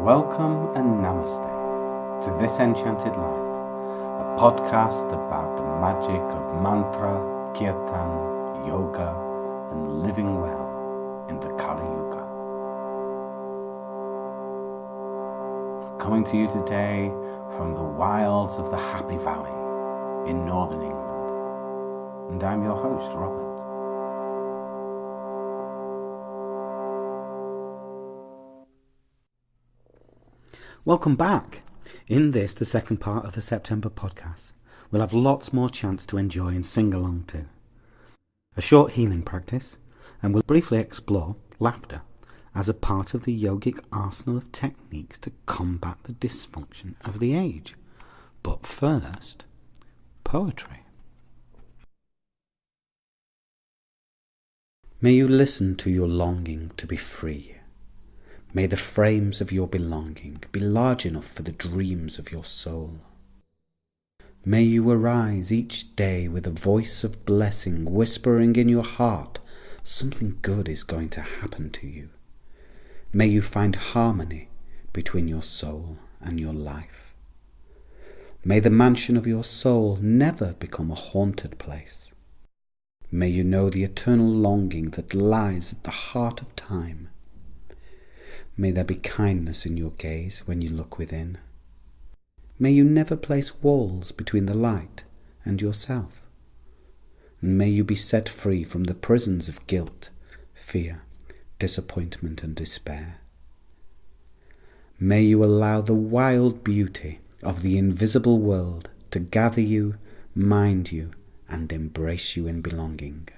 Welcome and namaste to this Enchanted Life, a podcast about the magic of mantra, kirtan, yoga, and living well in the Kali Yuga. Coming to you today from the wilds of the Happy Valley in northern England, and I'm your host, Robert. Welcome back. In this, the second part of the September podcast, we'll have lots more chants to enjoy and sing along to. A short healing practice, and we'll briefly explore laughter as a part of the yogic arsenal of techniques to combat the dysfunction of the age. But first, poetry. May you listen to your longing to be free. May the frames of your belonging be large enough for the dreams of your soul. May you arise each day with a voice of blessing whispering in your heart, something good is going to happen to you. May you find harmony between your soul and your life. May the mansion of your soul never become a haunted place. May you know the eternal longing that lies at the heart of time. May there be kindness in your gaze when you look within. May you never place walls between the light and yourself. And may you be set free from the prisons of guilt, fear, disappointment and despair. May you allow the wild beauty of the invisible world to gather you, mind you, and embrace you in belonging.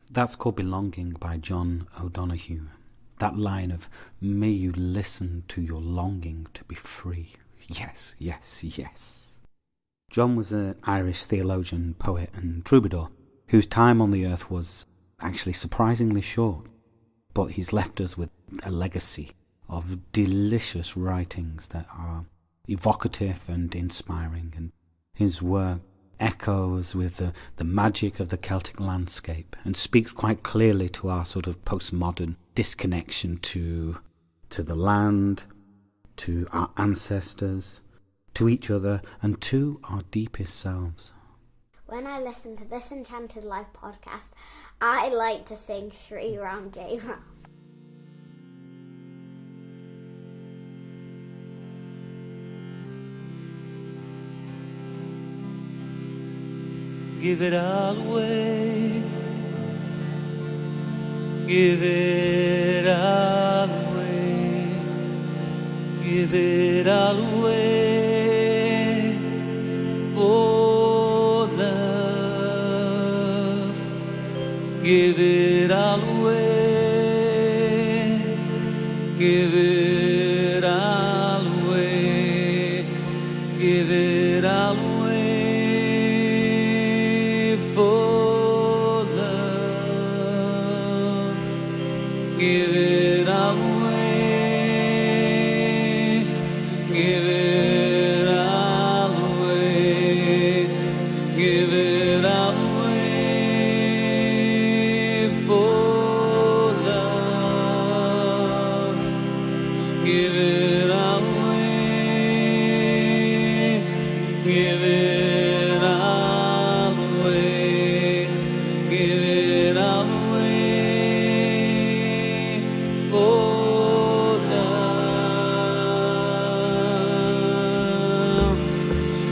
That's called Belonging by John O'Donoghue. That line of, may you listen to your longing to be free. Yes, yes, yes. John was an Irish theologian, poet and troubadour whose time on the earth was actually surprisingly short, but he's left us with a legacy of delicious writings that are evocative and inspiring, and his work echoes with the magic of the Celtic landscape and speaks quite clearly to our sort of postmodern disconnection to the land, to our ancestors, to each other, and to our deepest selves. When I listen to this Enchanted Life podcast, I like to sing Sri Ram Jai Ram. Give it all away. Give it all away. Give it all away for love. Give it all away. Give it all away. Give it all away. Give it all away. Give it all away. Give it all away for love. Give it all away. Give it all away. Give it all away.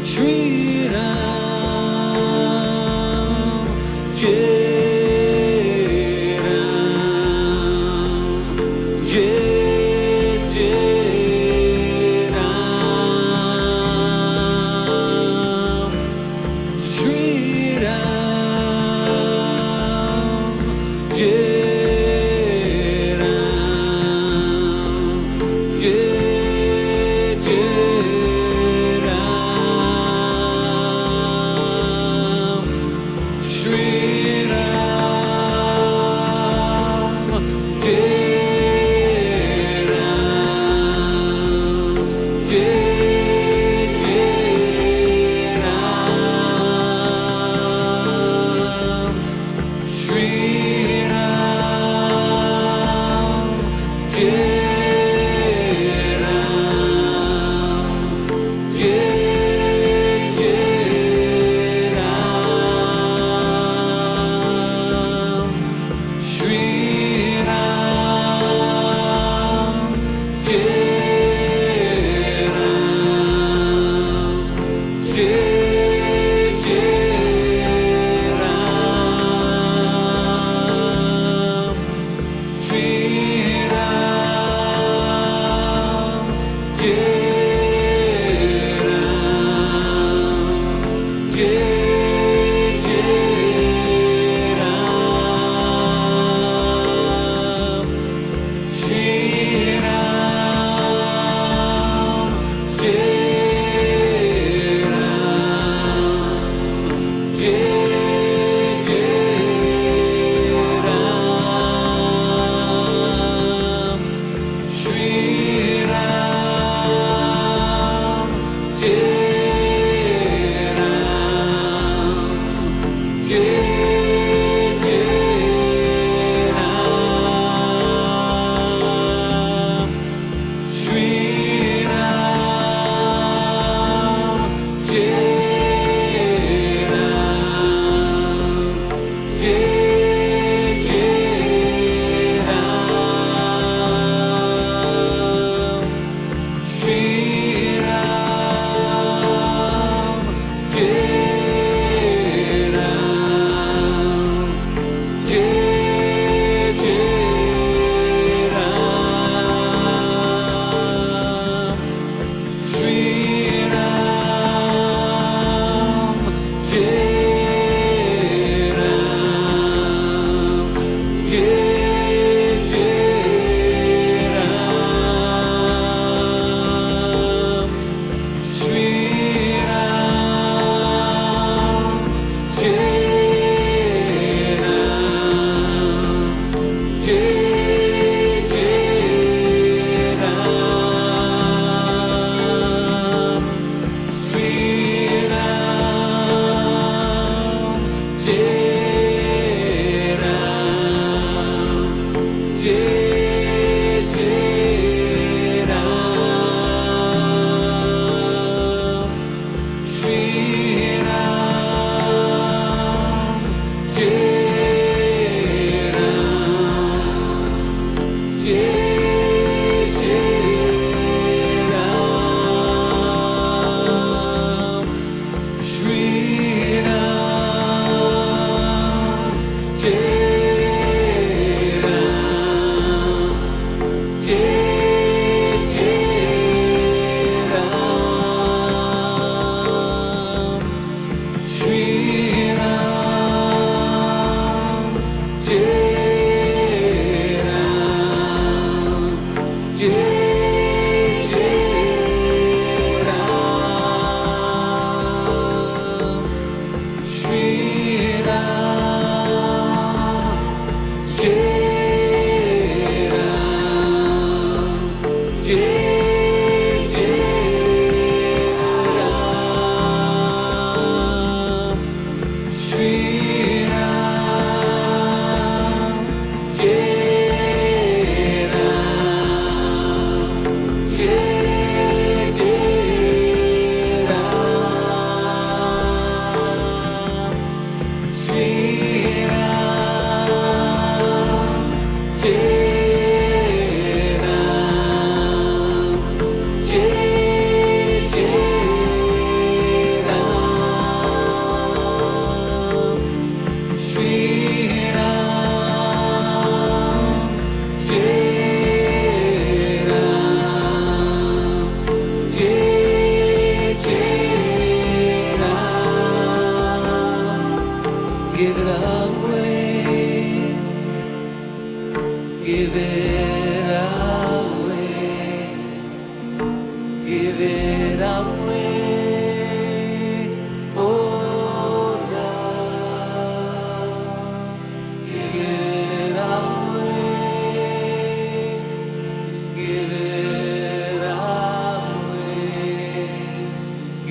Shri Ram, Jai Ram, Jai Jai Ram. Shri Ram, Jai Ram, Jai Jai Ram.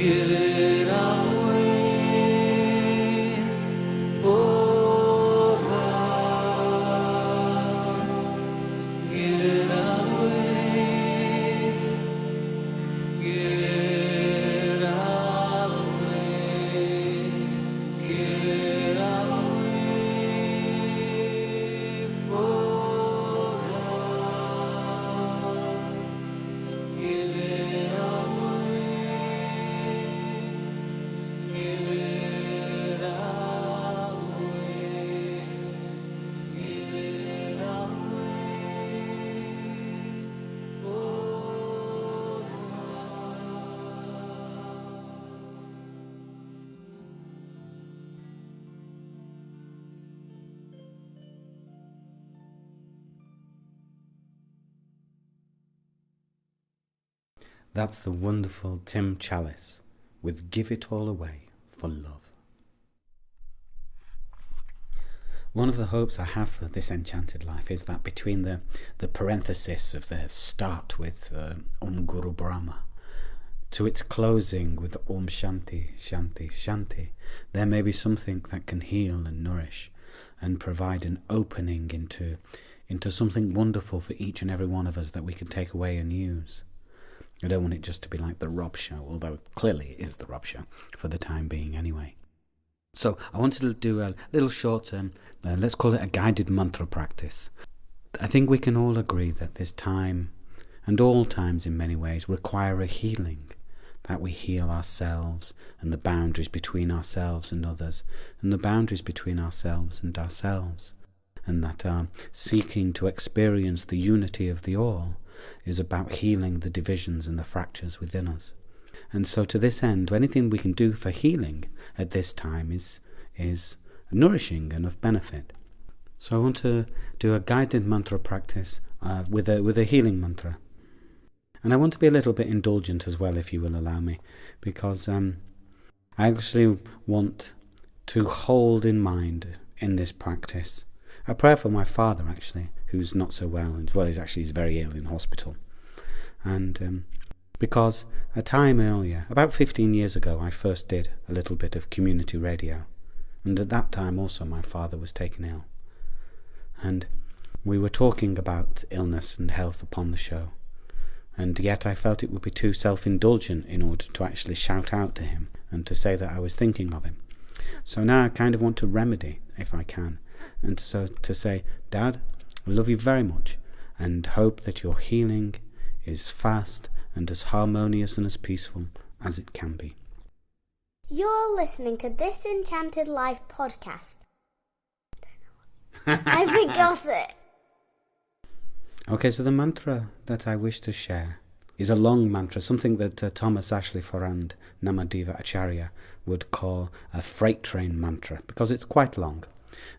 give it away for love, give it away, give it away, give it away for love, give it away, give it away, give it away for That's the wonderful Tim Chalice with Give It All Away for Love. One of the hopes I have for this enchanted life is that between the parenthesis of the start with Guru Brahma to its closing with Om Shanti, Shanti, Shanti, there may be something that can heal and nourish and provide an opening into something wonderful for each and every one of us that we can take away and use. I don't want it just to be like the Rob Show, although clearly it is the Rob Show, for the time being anyway. So I wanted to do a little short, let's call it a guided mantra practice. I think we can all agree that this time, and all times in many ways, require a healing, that we heal ourselves and the boundaries between ourselves and others, and the boundaries between ourselves and ourselves, and that our seeking to experience the unity of the all is about healing the divisions and the fractures within us. And so to this end, anything we can do for healing at this time is nourishing and of benefit. So I want to do a guided mantra practice with a healing mantra. And I want to be a little bit indulgent as well, if you will allow me, because I actually want to hold in mind in this practice a prayer for my father, actually, who's not so well, and he's very ill in hospital. And because a time earlier, about 15 years ago, I first did a little bit of community radio, and at that time also my father was taken ill. And we were talking about illness and health upon the show, and yet I felt it would be too self-indulgent in order to actually shout out to him and to say that I was thinking of him. So now I kind of want to remedy, if I can, and so to say, Dad, I love you very much, and hope that your healing is fast and as harmonious and as peaceful as it can be. You're listening to This Enchanted Life podcast. I forgot it. Okay, so the mantra that I wish to share is a long mantra, something that Thomas Ashley Forand, Namadeva Acharya, would call a freight train mantra, because it's quite long.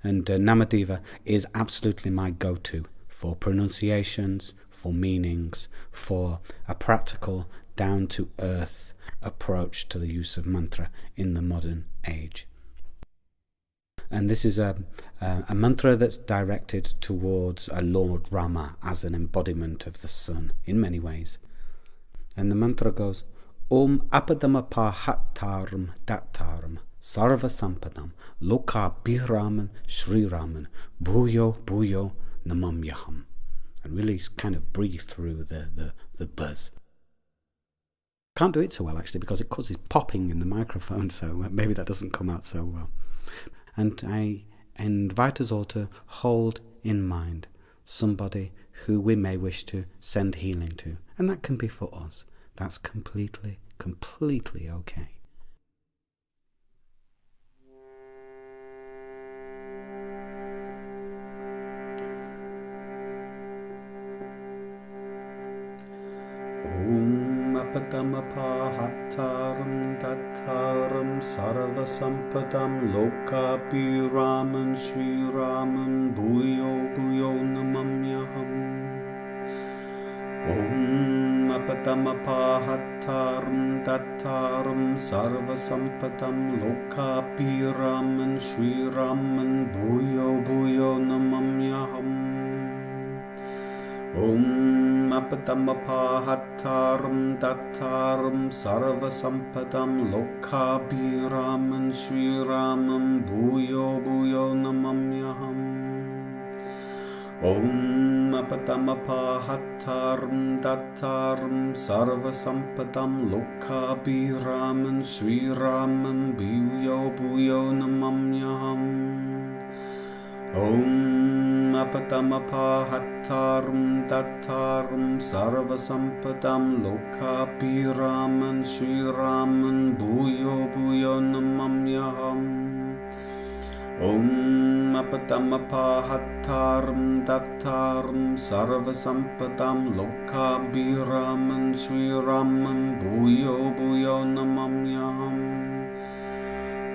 And Namadeva is absolutely my go-to for pronunciations, for meanings, for a practical, down-to-earth approach to the use of mantra in the modern age. And this is a mantra that's directed towards a Lord Rama as an embodiment of the sun in many ways. And the mantra goes, Om Apadamapahattaram Dattaram Sarva Sampadam Loka Bhiraman Sri Raman Bhuyo Bhuyo Namamyaham. And really kind of breathe through the buzz. Can't do it so well actually because it causes popping in the microphone, so maybe that doesn't come out so well. And I invite us all to hold in mind somebody who we may wish to send healing to, and that can be for us. That's completely okay. Om Apadamapahattaram Dattaram Sarva Sampadam Loka Bhiraman Sri Raman Bhuyo Bhuyo Namamyaham. Om Apadamapahattaram Dattaram Sarva Sampadam Loka Bhiraman Sri Raman Bhuyo Bhuyo Namamyaham. Om Apadamapahattaram Dattaram Sarvasampadam Lokabhiraman Sriramam Bhuyo Bhuyo Namamyaham. Om Apadamapahattaram Dattaram Sarvasampadam Lokabhiraman Sriramam Bhuyo Bhuyo Namamyaham. Om Apadamapahattaram Dattaram Sarvasampadam Lokabhiraman Sriramam Bhuyo Bhuyo Namamyaham. Om Apadamapahattaram Dattaram Sarvasampadam Lokabhiraman Sriramam Bhuyo Bhuyo Namamyaham.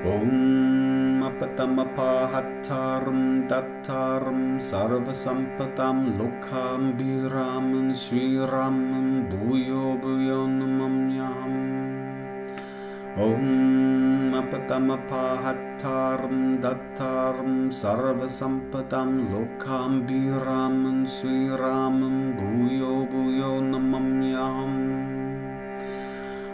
Om Apadamapahattaram Dattaram Sarvasampadam Lokabhiraman Sriramam Bhuyo Bhuyo Namamyaham. Om Apadamapahattaram Dattaram Sarvasampadam Lokabhiraman Sriramam Bhuyo Bhuyo Namamyaham.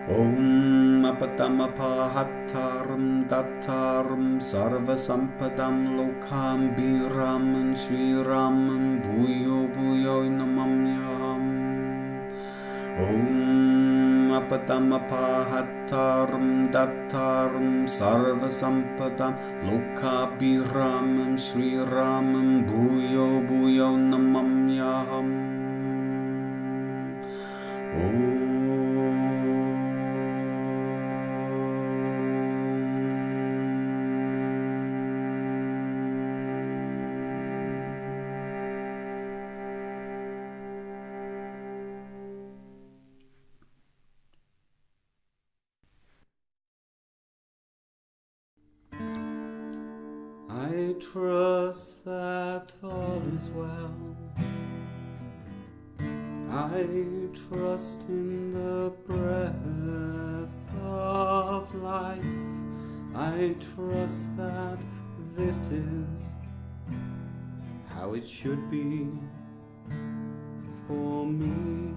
Om Apadamapahattaram Dattaram Sarvasampadam Lokabhiraman Sriramam Bhuyo Bhuyo Namamyaham. Om Apadamapahattaram Dattaram Sarvasampadam Lokabhiraman Sriramam Bhuyo Bhuyo Namamyaham. I trust that all is well. I trust in the breath of life. I trust that this is how it should be for me.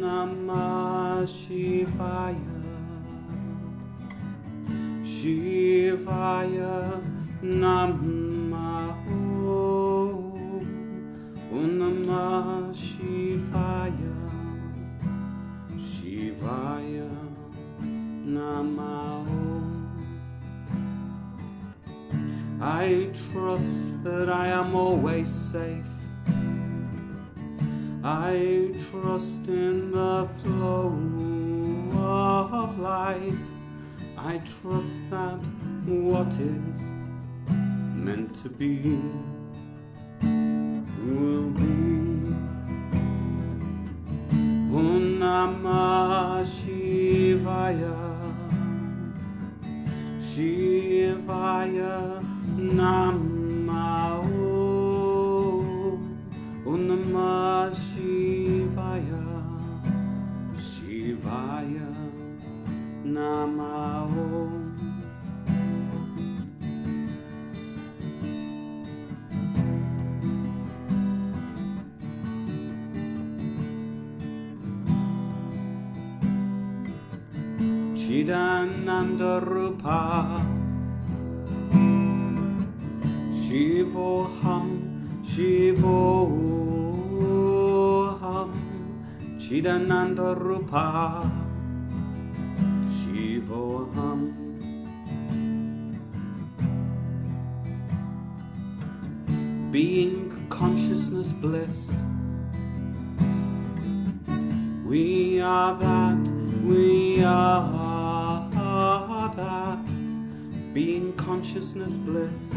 Namah Shivaya, Shivaya Namah Om Namah Shivaya, Shivaya Namah Om. I trust that I am always safe. I trust in the flow of life. I trust that what is meant to be will be. Om Namah Shivaya, Shivaya Namah Om. Om Namah Shivaya, Shivaya Namah Om. Chidananda Rupa, Shivoham, Shivoham, Chidananda Rupa, Shivoham. Being consciousness bliss, we are that, we are that. Being consciousness bliss,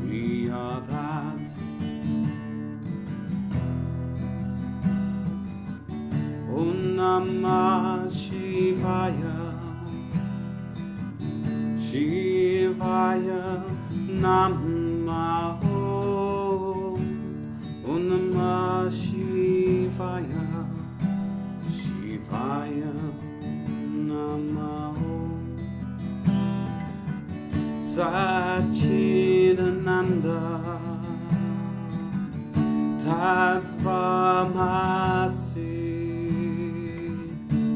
we are that. Om Namah Shivaya, Shivaya Namah Om. Om Namah Shivaya. Satchidananda Tattvamasi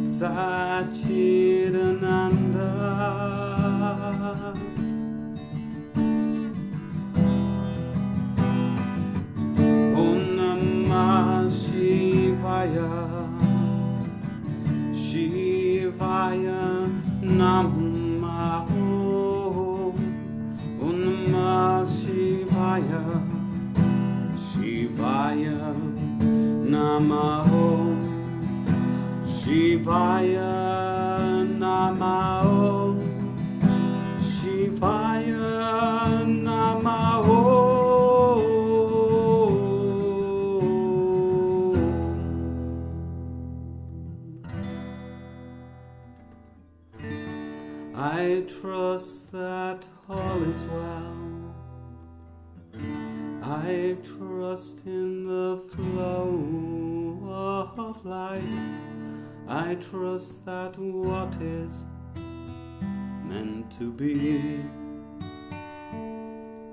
Satchidananda Om Namah Shivaya Shivaya Namah Om Namah Shivaya Shivaya Namah Shivaya Namah Shivaya Namah I trust that all is well. I trust in the flow of life. I trust that what is meant to be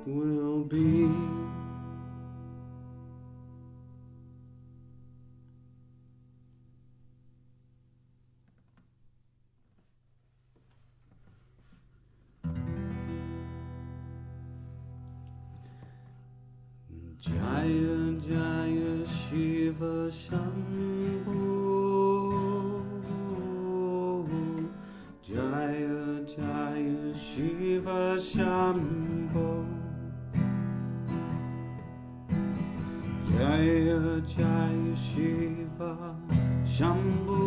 will be. Jaya Jaya Shiva Shambho Jaya Jaya Shiva Shambho Jaya Jaya Shiva Shambho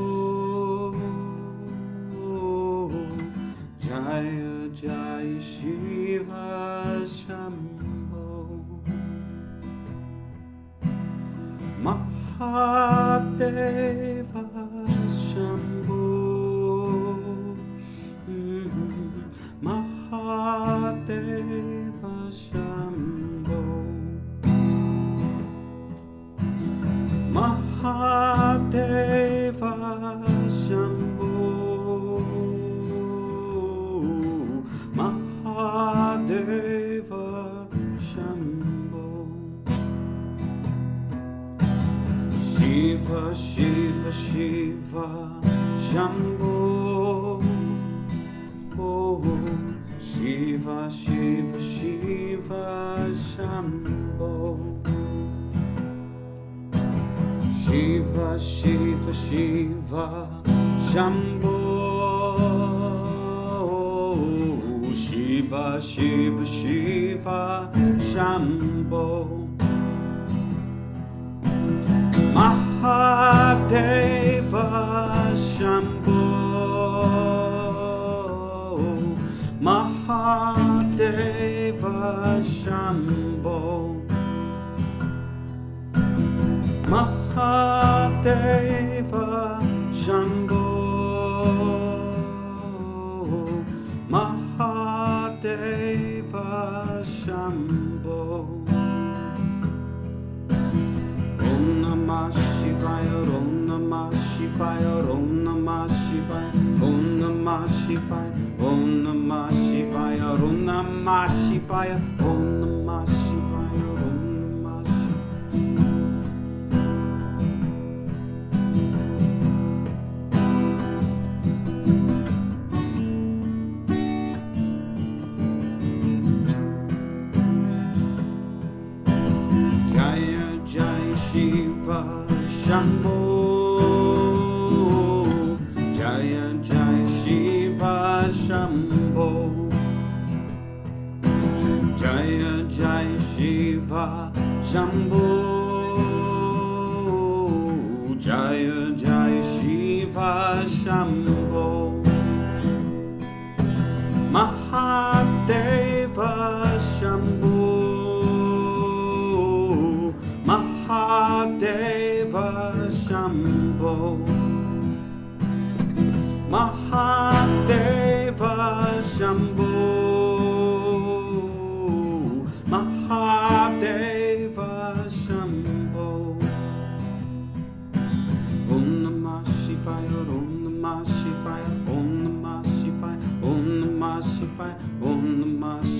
Jaya Jaya Shiva Shambho Mahadeva Shambho Mahadeva Shambho Mahadeva Shambho Mahadeva Shambho Shiva, Shiva, Shiva, Shambho. Oh, Shiva, Shiva, Shiva, Shambho. Shiva, Shiva, Shiva, Shambho. Shiva, Shiva, Shiva, Shambho. Mahadeva Shambho Mahadeva Shambho Mahadeva Shambho Mahadeva Shambho Om Namah Shivaya, Om Namah Shivaya, Om Namah Shivaya, Om Namah Shivaya, Om Namah Shivaya, Om Namah Shivaya, Om Namah Shivaya, Om Namah Jaya Jaya Shiva Shambho Jaya Jaya Shiva Shambho Jaya Jaya Shiva Shambho Jaya Jaya Shiva Shambho Mahadeva Shambho Mahadeva Shambho Mahadeva Shambho Mahadeva Shambho Om Namah Shivaya Om Namah Shivaya Om Namah Shivaya Om Namah Shivaya Om Namah Shivaya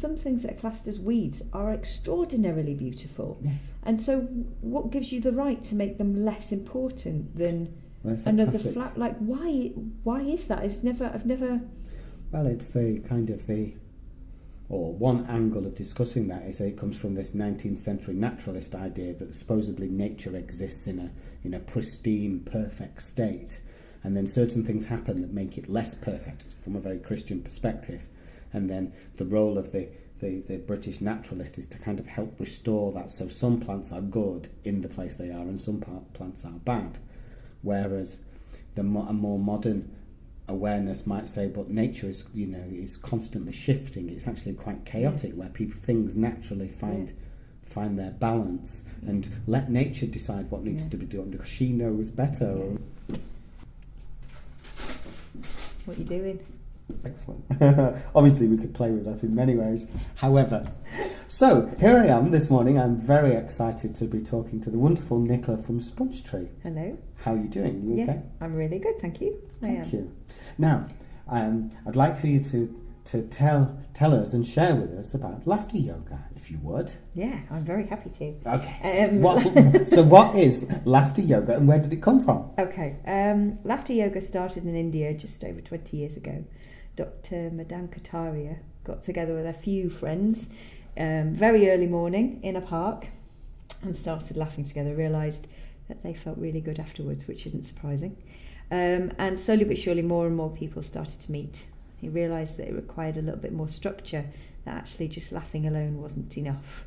some things that are classed as weeds are extraordinarily beautiful. Yes. And so what gives you the right to make them less important than Where's that another classic? flat? Like, why is that? I've never... Well, it's the kind of or one angle of discussing that is that it comes from this 19th century naturalist idea that supposedly nature exists in a pristine, perfect state, and then certain things happen that make it less perfect from a very Christian perspective, and then the role of the British naturalist is to kind of help restore that. So some plants are good in the place they are, and some plants are bad, whereas a more modern awareness might say, but nature is constantly shifting. It's actually quite chaotic, where things naturally find their balance, and let nature decide what needs to be done because she knows better. What are you doing? Excellent. Obviously we could play with that in many ways. However, so here I am this morning. I'm very excited to be talking to the wonderful Nicola from Sponge Tree. Hello. How are you doing? You okay? I'm really good, thank you. Thank you. Now, I'd like for you to tell us and share with us about laughter yoga, if you would. Yeah, I'm very happy to. Okay. So what is laughter yoga and where did it come from? Okay. Laughter yoga started in India just over 20 years ago. Dr. Madame Kataria got together with a few friends very early morning in a park and started laughing together, realised that they felt really good afterwards, which isn't surprising. And slowly but surely more and more people started to meet. He realised that it required a little bit more structure, that actually just laughing alone wasn't enough.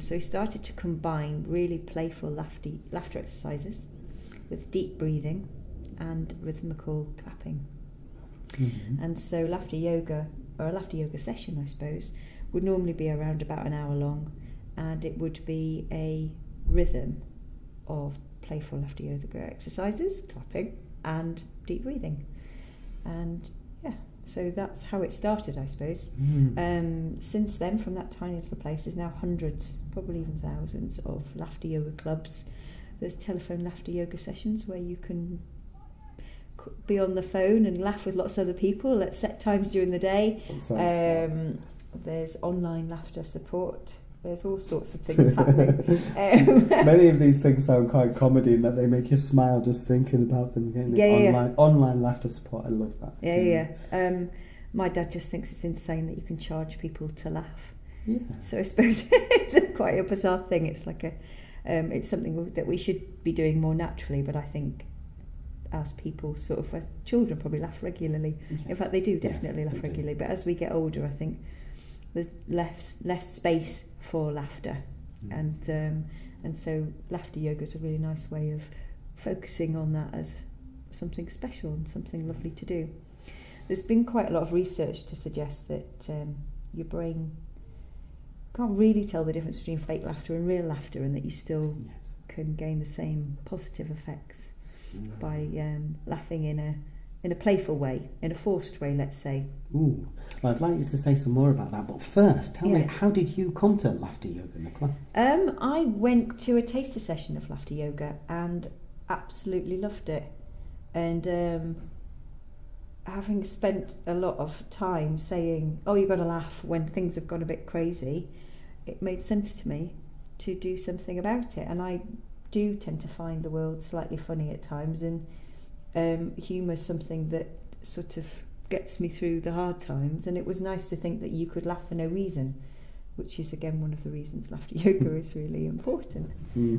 So he started to combine really playful laughter exercises with deep breathing and rhythmical clapping. Mm-hmm. And so laughter yoga, or a laughter yoga session I suppose, would normally be around about an hour long, and it would be a rhythm of playful laughter yoga exercises, clapping and deep breathing. And yeah, so that's how it started, I suppose. Since then, from that tiny little place, there's now hundreds, probably even thousands of laughter yoga clubs. There's telephone laughter yoga sessions where you can be on the phone and laugh with lots of other people at set times during the day. There's online laughter support. There's all sorts of things happening. Many of these things sound quite comedy in that they make you smile just thinking about them. Online laughter support, I love that. Yeah. My dad just thinks it's insane that you can charge people to laugh. Yeah. So I suppose it's quite a bizarre thing. It's like it's something that we should be doing more naturally, but I think as people as children probably laugh regularly. Yes. In fact, they do definitely laugh regularly, but as we get older, I think there's less space for laughter, and so laughter yoga is a really nice way of focusing on that as something special and something lovely to do. There's been quite a lot of research to suggest that your brain can't really tell the difference between fake laughter and real laughter, and that you still can gain the same positive effects by laughing in a playful way, in a forced way, let's say. Ooh, well, I'd like you to say some more about that, but first, tell me, how did you come to laughter yoga, Nicola? I went to a taster session of laughter yoga and absolutely loved it. And having spent a lot of time saying, oh, you've got to laugh when things have gone a bit crazy, it made sense to me to do something about it. And I do tend to find the world slightly funny at times, and humour is something that sort of gets me through the hard times, and it was nice to think that you could laugh for no reason, which is again one of the reasons laughter yoga is really important,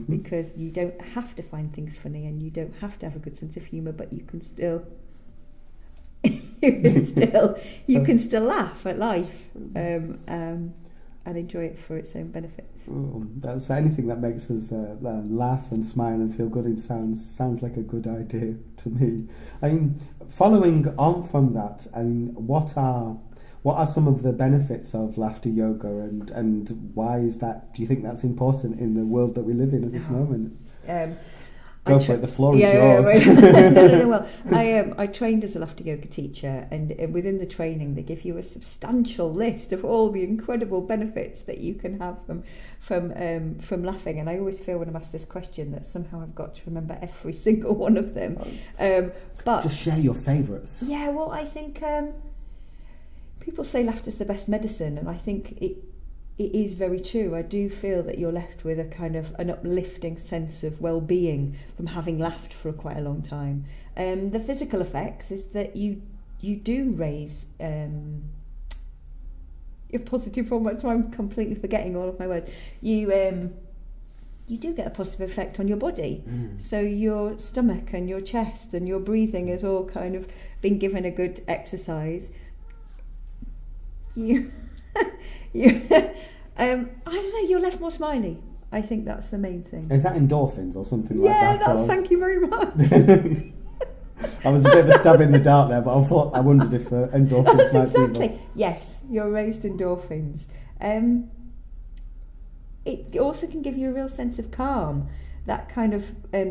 because you don't have to find things funny and you don't have to have a good sense of humour, but you can still you can still laugh at life and enjoy it for its own benefits. That's anything that makes us laugh and smile and feel good. It sounds like a good idea to me. I mean, following on from that, I mean, what are some of the benefits of laughter yoga, and why is that? Do you think that's important in the world that we live in at this moment? Go for it. The floor is yours. No. Well, I trained as a laughter yoga teacher, and within the training, they give you a substantial list of all the incredible benefits that you can have from laughing. And I always feel when I'm asked this question that somehow I've got to remember every single one of them. But just share your favourites. Yeah, well, I think people say laughter's the best medicine, and I think it is very true. I do feel that you're left with a kind of an uplifting sense of well-being from having laughed for quite a long time. The physical effects is that you do raise your positive hormones. So I'm completely forgetting all of my words. You do get a positive effect on your body. So your stomach and your chest and your breathing has all kind of been given a good exercise. I don't know, you're left more smiley. I think that's the main thing. Is that endorphins or something like that? Yeah, thank you very much. I was a bit of a stab in the dark there, but I wondered if endorphins might exactly. be... Yes, you're raised endorphins. It also can give you a real sense of calm, that kind of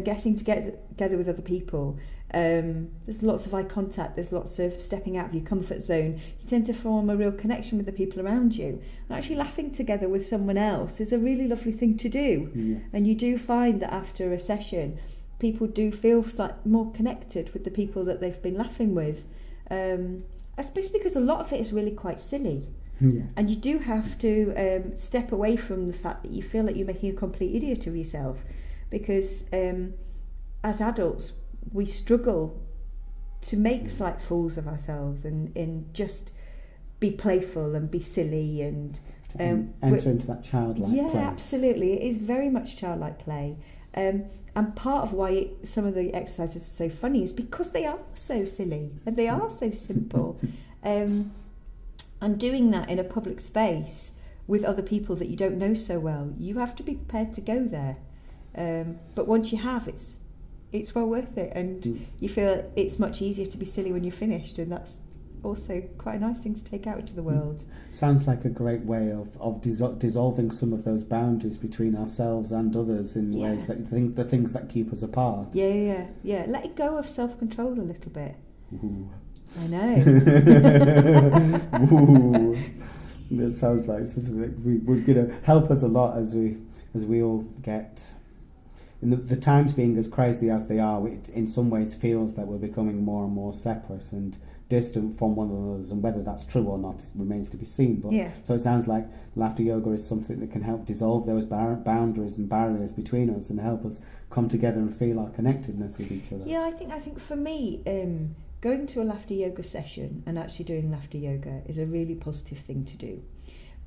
getting together with other people. There's lots of eye contact, there's lots of stepping out of your comfort zone. You tend to form a real connection with the people around you. And actually laughing together with someone else is a really lovely thing to do. Yes. And you do find that after a session, people do feel more connected with the people that they've been laughing with. Especially because a lot of it is really quite silly. Yes. And you do have to step away from the fact that you feel like you're making a complete idiot of yourself. Because as adults, we struggle to make slight fools of ourselves and just be playful and be silly and enter into that childlike place. place. Absolutely. It is very much childlike play. And part of why some of the exercises are so funny is because they are so silly and they are so simple. And doing that in a public space with other people that you don't know so well, you have to be prepared to go there. But once you have, it's well worth it, and you feel it's much easier to be silly when you're finished, and that's also quite a nice thing to take out into the world. Sounds like a great way of dissolving some of those boundaries between ourselves and others in ways that you think the things that keep us apart. Yeah. Letting go of self-control a little bit. Ooh. I know. Ooh. That sounds like something that would help us a lot as we all get. In the times being as crazy as they are, it in some ways feels that we're becoming more and more separate and distant from one another, and whether that's true or not remains to be seen. But so it sounds like laughter yoga is something that can help dissolve those boundaries and barriers between us and help us come together and feel our connectedness with each other. Yeah, I think for me, going to a laughter yoga session and actually doing laughter yoga is a really positive thing to do.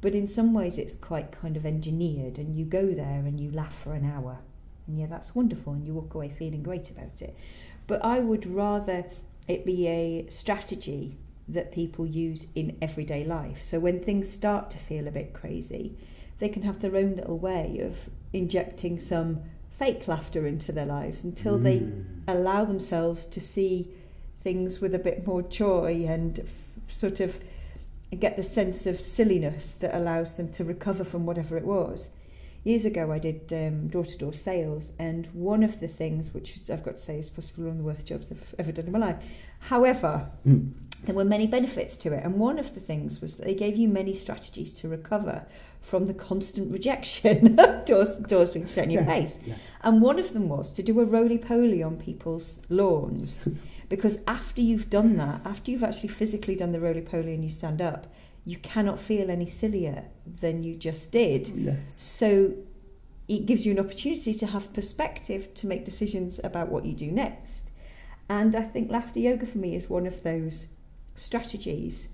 But in some ways it's quite kind of engineered, and you go there and you laugh for an hour. And yeah, that's wonderful, and you walk away feeling great about it. But I would rather it be a strategy that people use in everyday life. So when things start to feel a bit crazy, they can have their own little way of injecting some fake laughter into their lives until they allow themselves to see things with a bit more joy and sort of get the sense of silliness that allows them to recover from whatever it was. Years ago I did door-to-door sales, and one of the things, which I've got to say is possibly one of the worst jobs I've ever done in my life. However, there were many benefits to it, and one of the things was that they gave you many strategies to recover from the constant rejection of doors being shut in your face. Yes. And one of them was to do a roly-poly on people's lawns. Because after you've done that, after you've actually physically done the roly-poly and you stand up, you cannot feel any sillier than you just did. Yes. So it gives you an opportunity to have perspective to make decisions about what you do next. And I think laughter yoga for me is one of those strategies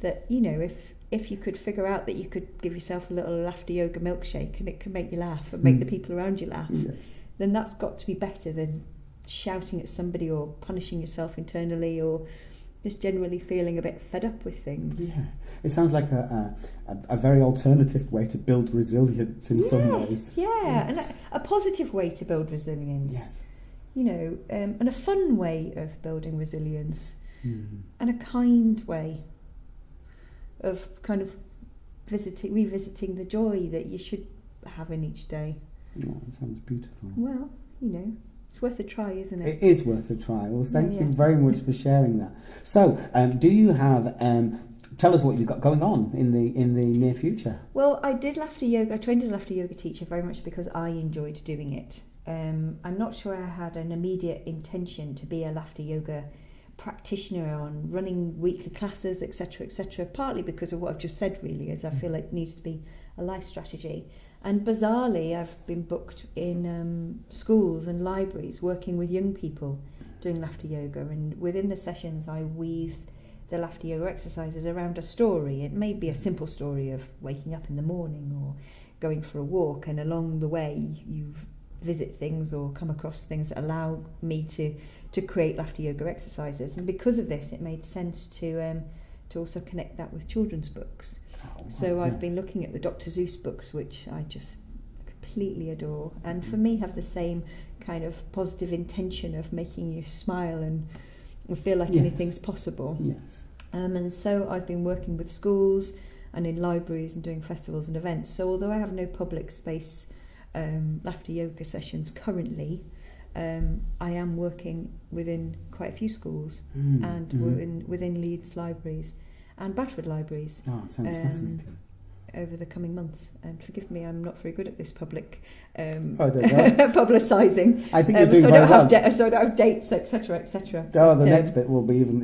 that, you know, if you could figure out that you could give yourself a little laughter yoga milkshake and it can make you laugh and make the people around you laugh, then that's got to be better than shouting at somebody or punishing yourself internally or just generally feeling a bit fed up with things. Yeah, it sounds like a very alternative way to build resilience in some ways. Yeah, and a positive way to build resilience. Yes. You know, and a fun way of building resilience, and a kind way of kind of revisiting the joy that you should have in each day. Oh, that sounds beautiful. Well, you know, it's worth a try, isn't it? It is worth a try. Well, thank you very much for sharing that. So, do you have? Tell us what you've got going on in the near future. Well, I did laughter yoga. I trained as a laughter yoga teacher very much because I enjoyed doing it. I'm not sure I had an immediate intention to be a laughter yoga practitioner on running weekly classes, etc., partly because of what I've just said, really, as I feel like it needs to be a life strategy. And bizarrely, I've been booked in schools and libraries working with young people doing laughter yoga, and within the sessions I weave the laughter yoga exercises around a story. It may be a simple story of waking up in the morning or going for a walk, and along the way you visit things or come across things that allow me to create laughter yoga exercises. And because of this, it made sense to also connect that with children's books. So I've been looking at the Dr. Seuss books, which I just completely adore, and for me have the same kind of positive intention of making you smile and feel like anything's possible. Yes. And so I've been working with schools and in libraries and doing festivals and events. So although I have no public space laughter yoga sessions currently, I am working within quite a few schools and within Leeds libraries and Bradford libraries. Oh, sounds fascinating. Over the coming months. And forgive me, I'm not very good at this public publicising. I think you're doing very well. So I don't have dates, etc., etc. Oh, the next bit will be even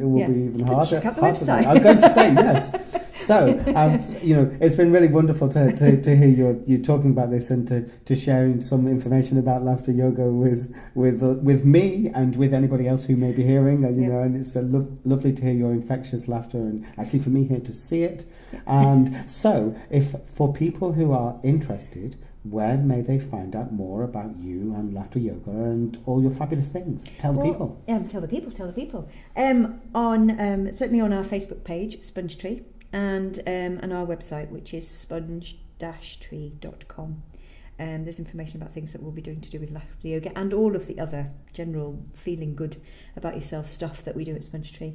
harder. Check out the website. I was going to say yes. So it's been really wonderful to hear you talking about this and to sharing some information about laughter yoga with me and with anybody else who may be hearing. And it's lovely to hear your infectious laughter, and actually for me here to see it. And so, if for people who are interested, where may they find out more about you and laughter yoga and all your fabulous things? Tell the people. Tell the people. On certainly on our Facebook page, Sponge Tree, and our website, which is sponge-tree.com. There's information about things that we'll be doing to do with laughter yoga and all of the other general feeling good about yourself stuff that we do at Sponge Tree.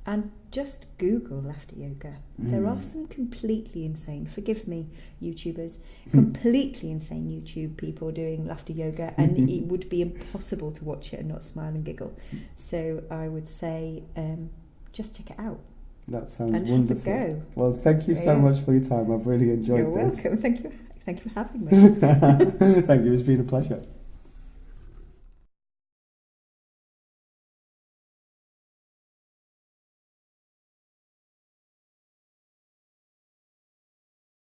And just Google laughter yoga. There are some completely insane, forgive me, YouTubers, completely insane YouTube people doing laughter yoga, and it would be impossible to watch it and not smile and giggle. So I would say just check it out. That sounds wonderful. Have a go. Well, thank you so much for your time. I've really enjoyed this. You're welcome. Thank you for having me. Thank you. It's been a pleasure.